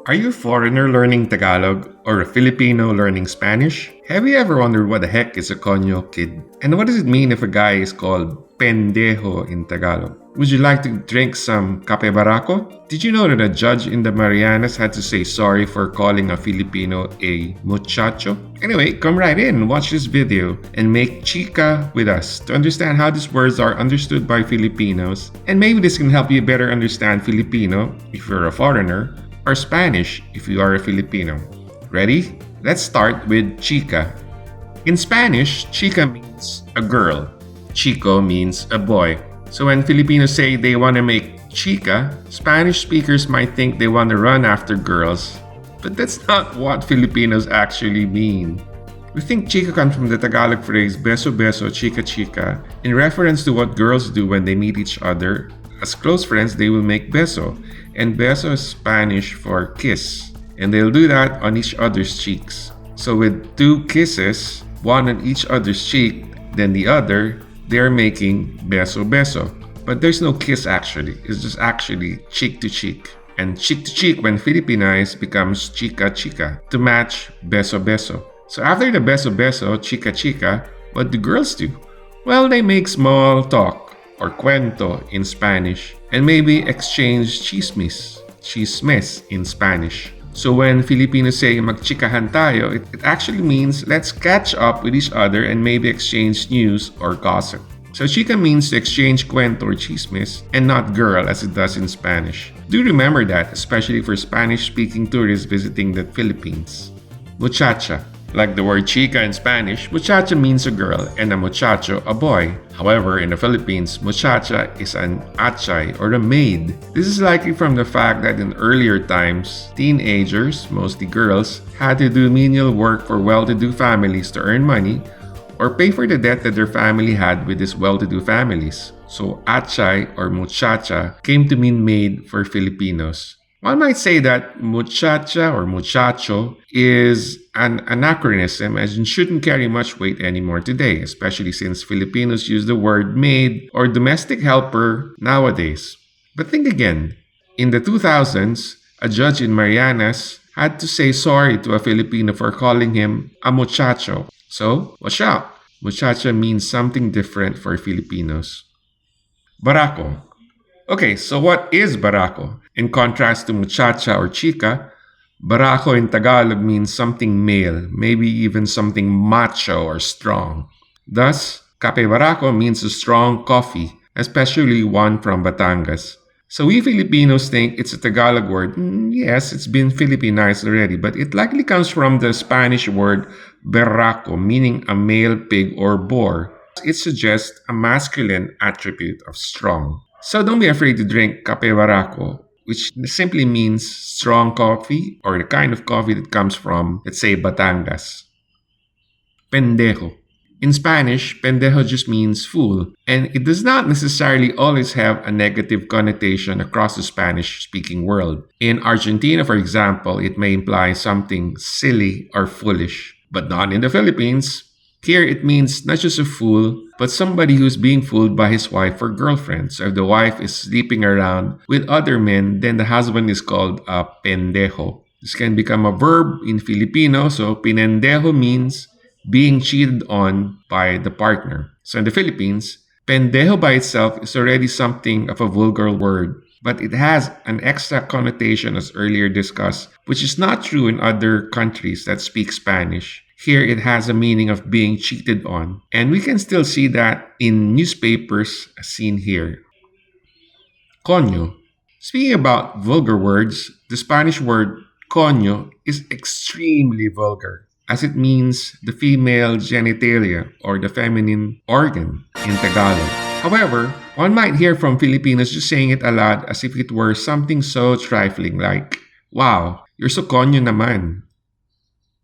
Are you a foreigner learning Tagalog or a Filipino learning Spanish? Have you ever wondered what the heck is a Konyo kid? And what does it mean if a guy is called Pendeho in Tagalog? Would you like to drink some Kape Barako? Did you know that a judge in the Marianas had to say sorry for calling a Filipino a muchacho? Anyway, come right in, watch this video, and make Chika with us to understand how these words are understood by Filipinos, and maybe this can help you better understand Filipino if you're a foreigner, or Spanish if you are a Filipino. Ready? Let's start with Chika. In Spanish, Chika means a girl. Chico means a boy. So when Filipinos say they want to make Chika, Spanish speakers might think they want to run after girls. But that's not what Filipinos actually mean. We think Chika comes from the Tagalog phrase beso beso, chika chika, in reference to what girls do when they meet each other. As close friends, they will make beso, and beso is Spanish for kiss, and they'll do that on each other's cheeks. So with two kisses, one on each other's cheek, then the other, they're making beso beso. But there's no kiss actually, it's just actually cheek to cheek. And cheek to cheek when Filipinized becomes chika chika to match beso beso. So after the beso beso, chika chika, what do girls do? Well, they make small talk, or cuento in Spanish, and maybe exchange chismes in Spanish. So when Filipinos say magchikahan tayo, it actually means let's catch up with each other and maybe exchange news or gossip. So chika means to exchange cuento or chismes and not girl as it does in Spanish. Do remember that, especially for Spanish-speaking tourists visiting the Philippines. Muchacha. Like the word chica in Spanish, muchacha means a girl and a muchacho a boy. However, in the Philippines, muchacha is an achay or a maid. This is likely from the fact that in earlier times, teenagers, mostly girls, had to do menial work for well-to-do families to earn money or pay for the debt that their family had with these well-to-do families. So achay or muchacha came to mean maid for Filipinos. One might say that muchacha or muchacho is an anachronism as it shouldn't carry much weight anymore today, especially since Filipinos use the word maid or domestic helper nowadays. But think again, in the 2000s, a judge in Marianas had to say sorry to a Filipino for calling him a muchacho. So, watch out. Muchacha means something different for Filipinos. Barako. Okay, so what is barako? In contrast to muchacha or chica, barako in Tagalog means something male, maybe even something macho or strong. Thus, Kape Barako means a strong coffee, especially one from Batangas. So we Filipinos think it's a Tagalog word. Yes, it's been Filipinized already, but it likely comes from the Spanish word berraco, meaning a male pig or boar. It suggests a masculine attribute of strong. So don't be afraid to drink Kape Barako, which simply means strong coffee or the kind of coffee that comes from, let's say, Batangas. Pendeho. In Spanish, pendejo just means fool, and it does not necessarily always have a negative connotation across the Spanish-speaking world. In Argentina, for example, it may imply something silly or foolish, but not in the Philippines. Here, it means not just a fool, but somebody who's being fooled by his wife or girlfriend. So if the wife is sleeping around with other men, then the husband is called a pendejo. This can become a verb in Filipino, so pinendejo means being cheated on by the partner. So in the Philippines, pendejo by itself is already something of a vulgar word, but it has an extra connotation as earlier discussed, which is not true in other countries that speak Spanish. Here, it has a meaning of being cheated on. And we can still see that in newspapers as seen here. Konyo. Speaking about vulgar words, the Spanish word konyo is extremely vulgar, as it means the female genitalia or the feminine organ in Tagalog. However, one might hear from Filipinos just saying it aloud as if it were something so trifling like, wow, you're so konyo naman.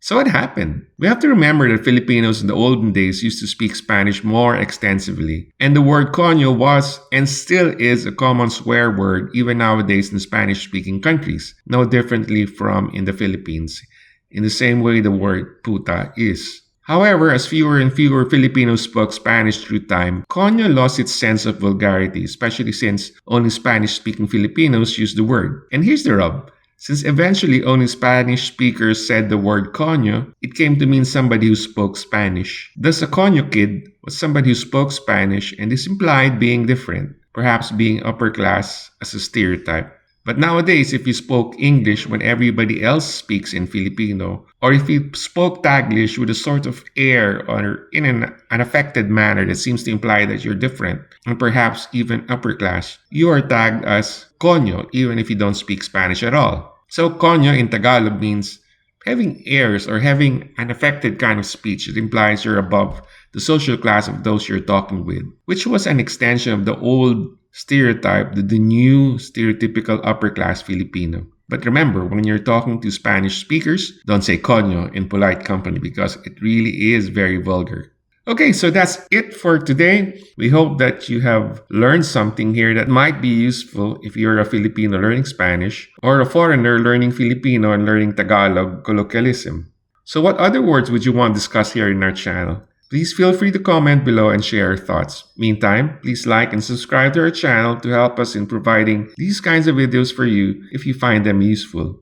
So what happened? We have to remember that Filipinos in the olden days used to speak Spanish more extensively, and the word coño was and still is a common swear word even nowadays in Spanish-speaking countries, no differently from in the Philippines, in the same way the word puta is. However, as fewer and fewer Filipinos spoke Spanish through time, Konyo lost its sense of vulgarity, especially since only Spanish-speaking Filipinos use the word. And here's the rub. Since eventually only Spanish speakers said the word Konyo, it came to mean somebody who spoke Spanish. Thus, a Konyo kid was somebody who spoke Spanish, and this implied being different, perhaps being upper class as a stereotype. But nowadays, if you spoke English when everybody else speaks in Filipino, or if you spoke Taglish with a sort of air or in an unaffected manner that seems to imply that you're different, and perhaps even upper class, you are tagged as Konyo even if you don't speak Spanish at all. So Konyo in Tagalog means having airs or having an affected kind of speech that implies you're above the social class of those you're talking with, which was an extension of the old stereotype, the new stereotypical upper class Filipino. But remember, when you're talking to Spanish speakers, don't say Konyo in polite company because it really is very vulgar. Okay, so that's it for today. We hope that you have learned something here that might be useful if you're a Filipino learning Spanish or a foreigner learning Filipino and learning Tagalog colloquialism. So what other words would you want discussed here in our channel? Please feel free to comment below and share your thoughts. Meantime, please like and subscribe to our channel to help us in providing these kinds of videos for you if you find them useful.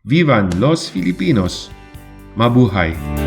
Vivan los Filipinos! Mabuhay!